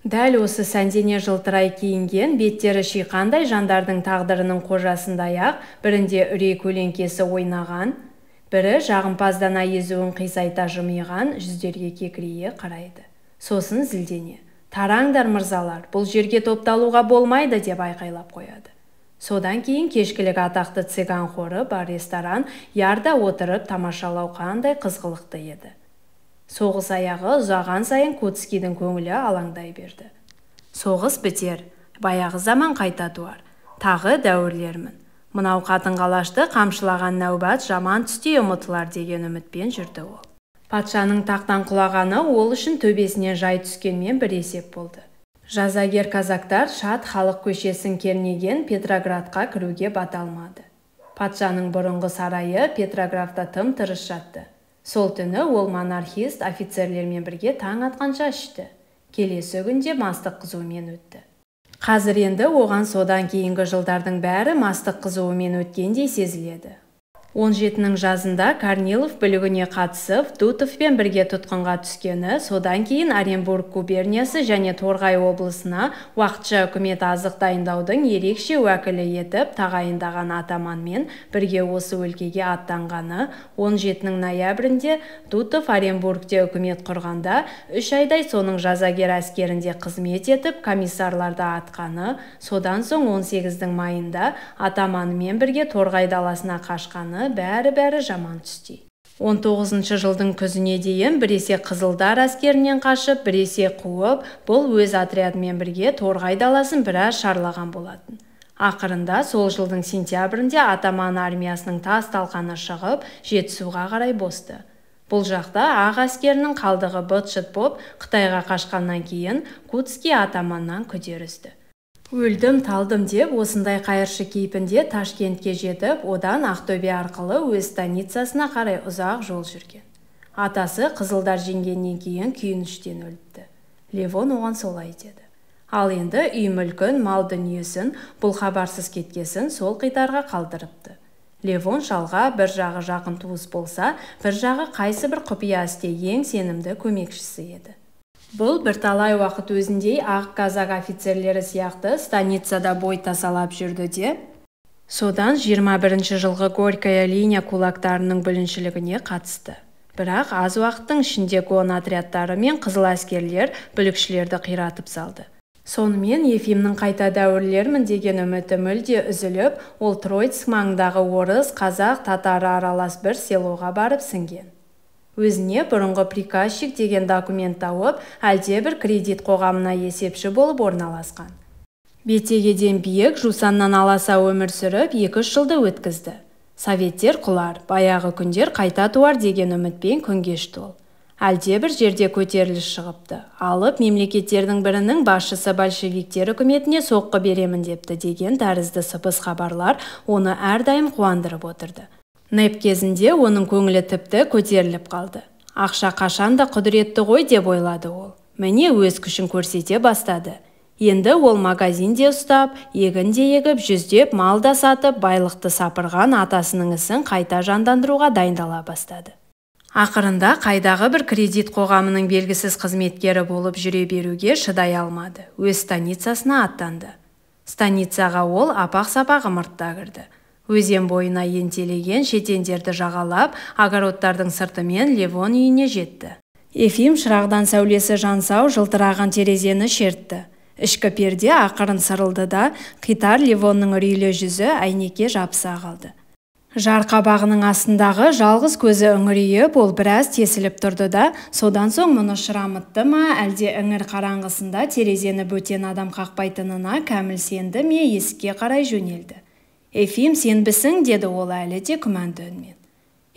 Дәл осы сәндене жылтырай киінген, беттері шиқандай жандардың тағдырының қожасындай-ақ, бірінде үрей көлеңкесі ойнаған, бірі жағымпаздана езуін қисайта жымиған жүздерге кекірейе қарайды. Сосын зілдене: "Тараңдар мырзалар, бұл жерге топталуға болмайды" деп айқайлап қояды. Содан кейін кешкілік атақты циган хоры бар ресторан ярда отырып тамашалау қандай қызғылықты еді. Соғыс аяғы ұзаған сайын Кутскийдің көңілі алаңдай берді. Соғыс бітер, баяғы заман қайта туар. Тағы дәуірлермін. Мынау қатын-қалашты қамшылаған нәубат жаман түстей ұмытылар деген үмітпен жүрді ол. Патшаның тақтан құлағаны ол үшін төбесіне жай түскенмен бір есеп болды. Жазагер казактар шат халық көшесін кернеген Петроградқа кіруге бата алмады. Патшаның бұрынғы сарайы Петроградта тым-тырыс жатты. Сол түні ол монархист офицерлермен бірге таң атқанша ішті. Келесі күнде мастық қызуымен өтті. Қазір енді оған содан кейінгі жылдардың бәрі мастық қызуымен өткендей сезіледі. 17-нің жазында Корнилов бүлігіне қатысып, Дутовпен бірге тұтқынға түскені, содан кейін Оренбург губерниясы және Торғай облысына уақытша үкімет азық дайындаудың ерекше уәкілі етіп тағайындаған атаманмен бірге осы өлкеге аттанғаны, 17-нің ноябрінде Дутов Оренбургте үкімет құрғанда 3 айдай соның жазагер әскерінде қызмет етіп, комиссарларды атқаны, содан соң 18-дің майында атаманымен бірге Торғай даласына қашқаны бәрі жаман түсті. 19-шы жылдың күзіне дейін біресе Қызылдар әскерінен қашып, біресе қуып, бұл өз отрядымен бірге Торғай даласын біраз шарлаған болатын. Ақырында сол жылдың сентябрінде атаман армиясының тас-талқаны шығып, Жетісуға қарай босты. Бұл жақта ақ әскерінің қалдығы быт-шыт боп, Қытайға қашқаннан кейін Кутский атаманнан күдерісті. Өлдім талдым деп осындай қайыршы кейпінде Ташкентке жетіп, одан Ақтөбе арқылы өз станицасына қарай ұзақ жол жүрген. Атасы Қызылдар жеңгеннен кейін күйініштен өліпті. Левон оған солай деді. Ал енді үй мүлкін, мал дүниесін, бұл хабарсыз кеткесін сол қитарға қалдырыпты. Левон шалға бір жағы жақын туыс болса, бір жағы қайсы бір құпия істе ең сенімді көмекшісі еді. Бұл бірталай уақыт өзіндей ақ казак офицерлері сияқты станицада бой тасалап жүрді де, содан 21-ші жылғы Горькая линия кулактарының бүліншілігіне қатысты. Бірақ аз уақыттың ішінде гон отрядтары мен қызыл әскерлер бүлікшілерді қиратып салды. Сонымен Ефимнің қайта дәуірлермін деген үміті мүлде үзіліп, ол Троицк маңындағы орыс, қазақ, татары аралас бір селоға барып сіңген. Өзіне бұрынғы приказчик деген документ тауып, әлде бір кредит қоғамына есепші болып орналасқан. Бетегеден биік жусаннан аласа өмір сүріп, 2 жылды өткізді. Советтер құлар, баяғы күндер қайта туар деген үмітпен күн кешті ол. Әлде бір жерде көтеріліс шығыпты. Алып мемлекеттердің бірінің басшысы большевиктер үкіметіне соққы беремін депті деген тәрізді сыпыз хабарлар оны әрдайым қуандырып отырды. Нэп кезінде оның көңілі тіпті көтеріліп қалды. Ақша қашанда құдіретті ғой деп ойлады ол. Міне өз күшін көрсете бастады. Енді ол магазинде ұстап, егінде егіп, жүздеп малда сатып, байлықты сапырған атасының ісін қайта жандандыруға дайындала бастады. Ақырында қайдағы бір кредит қоғамының белгісіз қызметкері болып жүре беруге шыдай алмады. Өз станицасына аттанды. Станицаға ол апақ-сапақ ымыртта кірді. Өзен бойына ентелеген шетендерді жағалап, огородтардың сыртымен Левон үйіне жетті. Ефим шырағдан сәулесі жансау жылтыраған терезені шертті. Ішкі перде ақырын сырылды да, қитар Левонның үрейлі жүзі әйнекке жабыса қалды. Жар қабағының астындағы жалғыз көзі үңірейіп, ол біраз тесіліп тұрды да, содан соң мұны шырамытты ма, әлде іңір қараңғысында терезені бөтен адам қақпайтынына кәміл сенді ме, есікке қарай жөнелді. Ефим, сенбісің, деді ол әлі де күмәнді үнмен.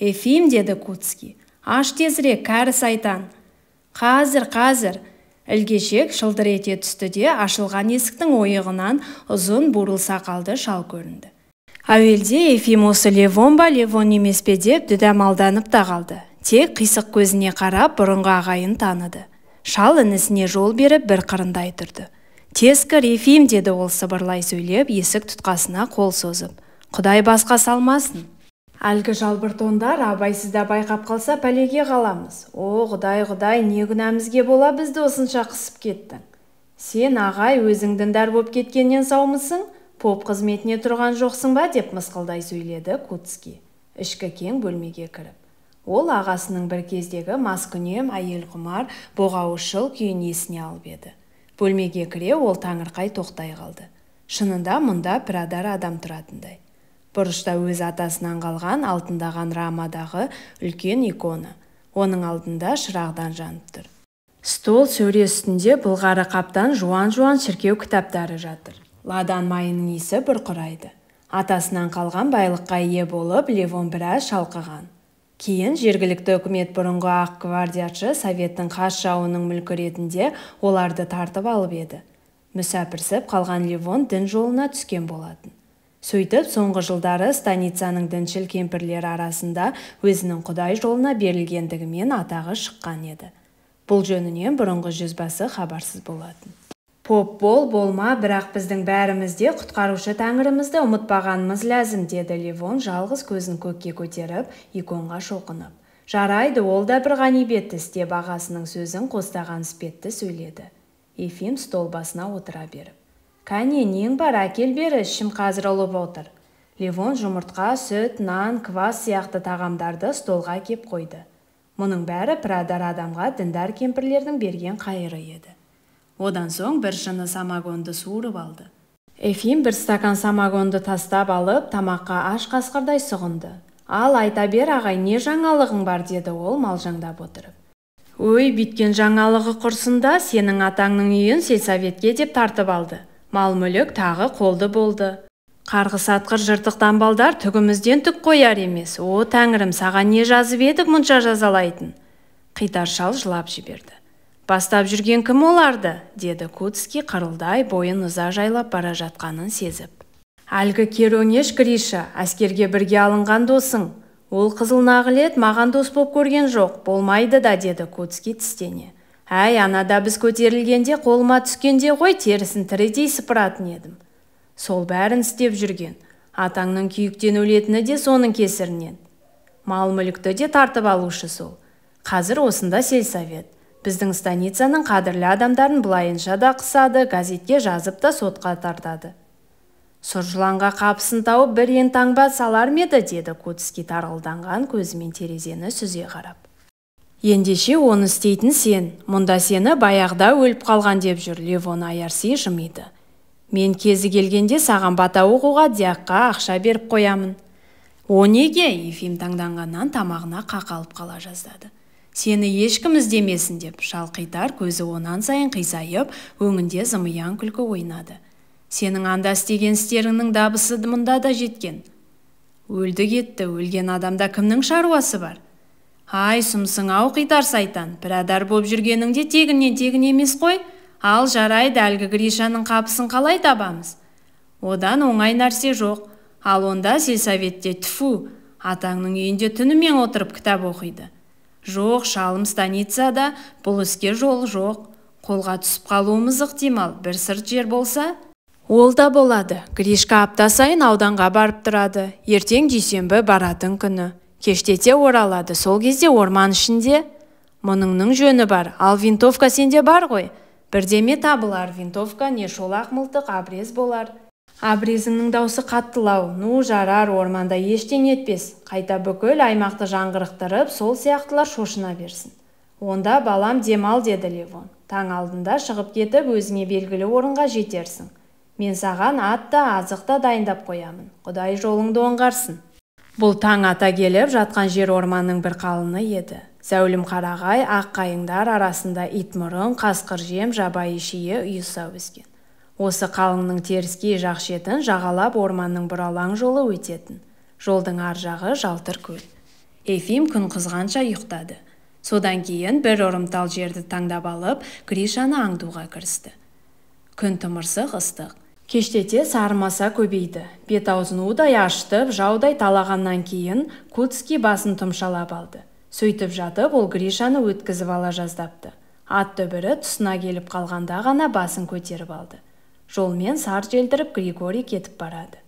Ефим, деді Кутский, аш тезірек, кәрі сайтан. Қазір. Ілгешек шылдыр ете түсті де, ашылған есіктің ойығынан ұзын бурыл сақалды шал көрінді. Әуелде Ефим осы Левон ба, Левон емес пе деп дүдәмалданып та қалды. Тек қисық көзіне қарап, бұрынғы ағайын таныды. Шал інісіне жол беріп бір қырындай тұрды. Тез кір, Ефим, деді ол сыбырлай сөйлеп, есік тұтқасына қол созып. Құдай басқа салмасын. Әлгі жалбыртондар абайсызда байқап қалса пәлеге қаламыз. О, Құдай, не күнәмізге бола бізді осынша қысып кеттің. Сен, ағай, өзің діндар боп кеткеннен саумысың? Поп қызметіне тұрған жоқсың ба, деп мысқылдай сөйледі Кутский, ішкі кең бөлмеге кіріп. Ол ағасының бір кездегі маскүнем, әйел құмар, боғауышыл күйін есіне алып еді. Бөлмеге кіре ол таңырқай тоқтай қалды. Шынында мұнда пірадар адам тұратындай. Бұрышта өз атасынан қалған алтындаған рамадағы үлкен икона. Оның алдында шырағдан жанып тұр. Стол сөре үстінде былғары қаптан жуан-жуан шіркеу кітаптары жатыр. Ладан майының иісі бұрқырайды. Атасынан қалған байлыққа ие болып, Левон біраз шалқыған. Кейін жергілікті үкімет бұрынғы ақ гвардияшы советтің қас жауының мүлкі ретінде оларды тартып алып еді. Мүсәпірсіп қалған Левон дін жолына түскен болатын. Сөйтіп, соңғы жылдары станицаның діншіл кемпірлері арасында өзінің Құдай жолына берілгендігімен атағы шыққан еді. Бұл жөнінен бұрынғы жүзбасы хабарсыз болатын. Поп болма, бірақ біздің бәрімізде құтқарушы тәңірімізді ұмытпағанымыз ләзім, деді Левон жалғыз көзін көкке көтеріп, иконға шоқынып. Жарайды, ол да бір ғанибет іс, деп ағасының сөзін қостаған іспетті сөйледі. Ефим стол басына отыра беріп. Кәне, нең бар, әкел бері, ішім қазір ұлып отыр. Левон жұмыртқа, сүт, нан, квас сияқты тағамдарды столға кеп қойды. Мұның бәрі пірадар адамға діндар кемпірлердің берген қайыры еді. Одан соң бір шыны самогонды суырып алды. Ефим бір стакан самогонды тастап алып, тамаққа аш қасқырдай сұғынды. Ал айта бер, ағай, не жаңалығың бар, деді ол малжаңдап отырып. Ой, бүйткен жаңалығы құрсында, сенің атаңның үйін сельсоветке деп тартып алды. Мал-мүлік тағы қолды болды. Қарғыс атқыр жыртықтан балдар түгімізден түк қояр емес. О, тәңірім, саған не жазып едік мұнша жазалайтын? Қитар шал жылап жіберді. Бастап жүрген кім оларды? Деді Кутский қырылдай бойын ыза жайлап бара жатқанын сезіп. Әлгі керөнеш Гриша, әскерге бірге алынған досың. Ол қызыл нағылет маған дос боп көрген жоқ, болмайды да, деді Кутский тістене. Әй, анада біз көтерілгенде қолыма түскенде ғой, терісін тірідей сыпыратын едім. Сол бәрін істеп жүрген. Атаңның күйіктен өлетіні де соның кесірінен. Мал-мүлікті де тартып алушы сол. Қазір осында сельсовет. Біздің станицаның қадірлі адамдарын бұлайынша да қысады, газетке жазып та сотқа тартады. Сұржыланға қапысын тауып бір ен таңба салар меді, деді Кутский тарғылданған көзімен терезені сүзе қарап. Ендеше оны істейтін сен, мұнда сені баяғда өліп қалған деп жүр. Левон аярси жымиды. Мен кезі келгенде саған бата оқуға диаққа ақша беріп қоямын. О неге? Ефим таңданғаннан тамағына қақалып қала жаздады. Сені ешкім іздемесін деп, шалқитар көзі онан сайын қисайып, өңінде зымиян күлкі ойнады. Сенің анда істеген істеріңнің дабысы мұнда да жеткен. Өлді кетті, өлген адамда кімнің шаруасы бар? Ай, сұмсың ау қитар сайтан, пірадар боп жүргеніңде тегіннен тегін емес қой. Ал жарайды, әлгі Гришаның қапысын қалай табамыз? Одан оңай нәрсе жоқ. Ал онда сельсоветте түфу, атаңның үйінде түнімен отырып кітап оқиды. Жоқ, шалым станицада, бұл іске жол жоқ. Қолға түсіп қалуымыз ықтимал, бір сырт жер болса? Ол да болады. Гришка апта сайын ауданға барып тұрады. Ертең дүйсенбі баратын күні. Кештете оралады, сол кезде орман ішінде. Мұныңның жөні бар, ал винтовка сенде бар ғой. Бірдеме табылар, винтовка не шолақ мылтық абрез болар. Абрезіңнің даусы қаттылау, ну жарар, орманда ештеңе етпес. Қайта бүкіл аймақты жаңғырықтырып, сол сияқтылар шошына берсін. Онда балам демал, деді Левон. Таң алдында шығып кетіп, өзіңе белгілі орынға жетерсің. Мен саған ат та азық та дайындап қоямын. Құдай жолыңды оңғарсын. Бұл таң ата келіп жатқан жер орманның бір қалыны еді. Зәулім қарағай, ақ қайыңдар арасында итмұрын, қасқыр жем, жабайы шие ұйыса өскен. Осы қалыңның теріскей жақ шетін жағалап орманның бұралаң жолы өтетін. Жолдың ар жағы жалтыр көл. Ефим күн қызғанша ұйықтады. Содан кейін бір ұрымтал жерді таңдап алып, Гришаны аңдуға кірісті. Күн тымырсық ыстық. Кештете сарымаса көбейді. Бет-аузын удай ашытып, жаудай талағаннан кейін Кутский басын тұмшалап алды. Сөйтіп жатып, ол Гришаны өткізіп ала жаздапты. Ат дүбірі тұсына келіп қалғанда ғана басын көтеріп алды. Жолмен сар желдіріп Григорий кетіп барады.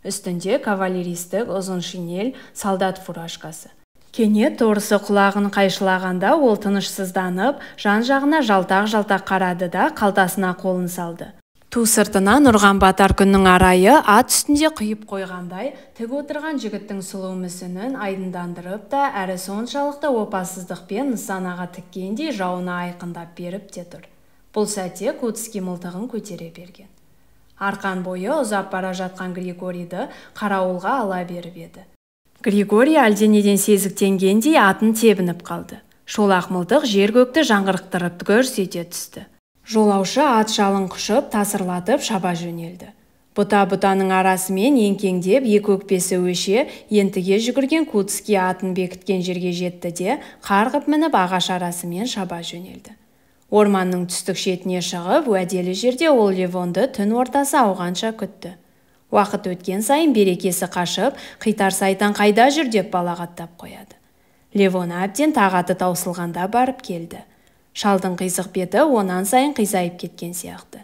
Үстінде кавалеристік ұзын шинель, солдат фуражкасы. Кенет торысы құлағын қайшылағанда ол тынышсызданып, жан-жағына жалтақ-жалтақ қарады да қалтасына қолын салды. Ту сыртынан ұрған батар күннің арайы ат үстінде құйып қойғандай, тік отырған жігіттің сұлу мүсінін айдындандырып та, әрі соншалықты опасыздықпен нысанаға тіккендей жауына айқындап беріп те тұр. Бұл сәтте Кутский мылтығын көтере берген. Арқан бойы ұзап бара жатқан Григорийді қарауылға ала беріп еді. Григорий әлденеден сезіктенгендей атын тебініп қалды. Шолақ мылтық жер-көкті жаңғырықтырып гүрс ете түсті. Жолаушы ат жалын құшып, тасырлатып шаба жөнелді. Бұта-бұтаның арасымен еңкеңдеп екі өкпесі өше ентіге жүгірген Кутский атын бекіткен жерге жетті де қарғып мініп ағаш арасымен шаба жөнелді. Орманның түстік шетіне шығып, уәделі жерде ол Левонды түн ортасы ауғанша күтті. Уақыт өткен сайын берекесі қашып, қитар сайтан қайда жүр деп балағаттап қояды. Левон әбден тағаты таусылғанда барып келді. Шалдың қисық беті онан сайын қисайып кеткен сияқты.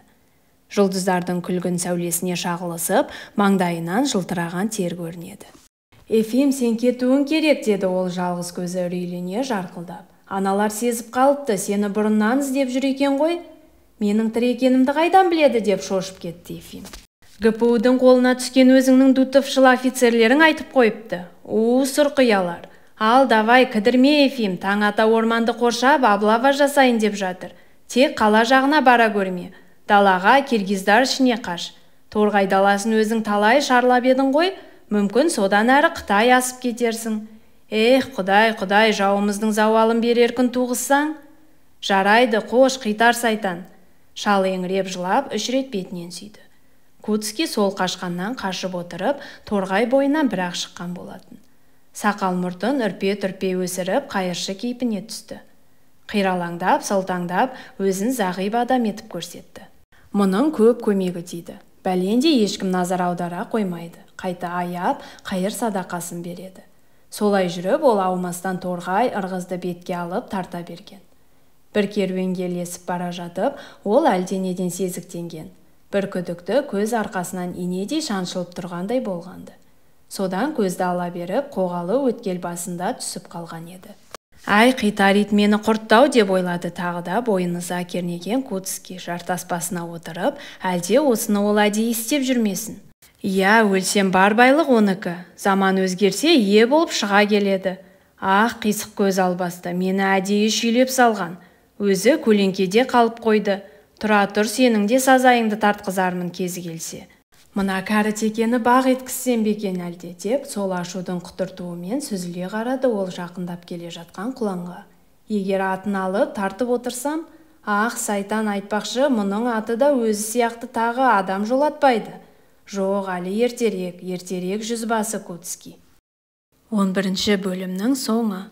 Жұлдыздардың күлгін сәулесіне шағылысып, маңдайынан жылтыраған тер көрінеді. «Ефим, сен кетуің керек», деді ол жалғыз көзі үрейлене жарқылдап. «Аналар сезіп қалыпты, сені бұрыннан іздеп жүр екен ғой. Менің тірі екенімді қайдан біледі?» деп шошып кетті Ефим. «ГПУ-дың қолына түскен өзіңнің дутовшыл офицерлерің айтып қойыпты. Сұрқиялар. Ал, давай, кідірме, Ефим, таң ата орманды қоршап, облава жасайын деп жатыр. Тек қала жағына бара көрме. Далаға, киргиздар ішіне қаш. Торғай даласын өзің талай шарлап едің ғой, мүмкін содан әрі Қытай асып кетерсің. Құдай, жауымыздың зауалын берер күн туғызсаң. Жарайды, қош, қитар сайтан. Шал еңіреп жылап, 3 рет бетінен сүйді. Кутский сол қашқаннан қашып отырып, торғай бойынан бір-ақ шыққан болатын. Сақал мұртын үрпе-түрпе өсіріп, қайыршы кейпіне түсті. Қиралаңдап, сылтаңдап, өзін зағип адам етіп көрсетті. Мұның көп көмегі тиді. Бәленде ешкім назар аудара қоймайды. Қайта аяп, қайыр садақасын береді. Солай жүріп, ол аумастан торғай ырғызды бетке алып тарта берген. Бір керуенге ілесіп бара жатып, ол әлденеден сезіктенген. Бір күдікті көз арқасынан инедей шаншылып тұрғандай болғанды. Содан көзді ала беріп, қоғалы өткел басында түсіп қалған еді. «Ай, қитар ит мені құрттау», деп ойлады тағы да бойыныза кернеген Кутский жартас басына отырып, әлде осыны ол әдейі істеп жүрмесін. «Иә, өлсем бар байлық оныкі. Заман өзгерсе, ие болып шыға келеді. Қисық көз албасты, мені әдейі шүйлеп салған. Өзі көлеңкеде қалып қойды. Тұра тұр, сенің де сазайыңды тартқызармын кезі келсе. Мына кәрі текені бақ еткізсем бекен әлде», деп сол ашудың құтыртуымен сүзіле қарады ол жақындап келе жатқан құланға. «Егер атын алып тартып отырсам, сайтан айтпақшы, мұның аты да өзі сияқты тағы адам жолатпайды. Жоқ, әлі ертерек жүзбасы Кутский». 11 бөлімнің соңы.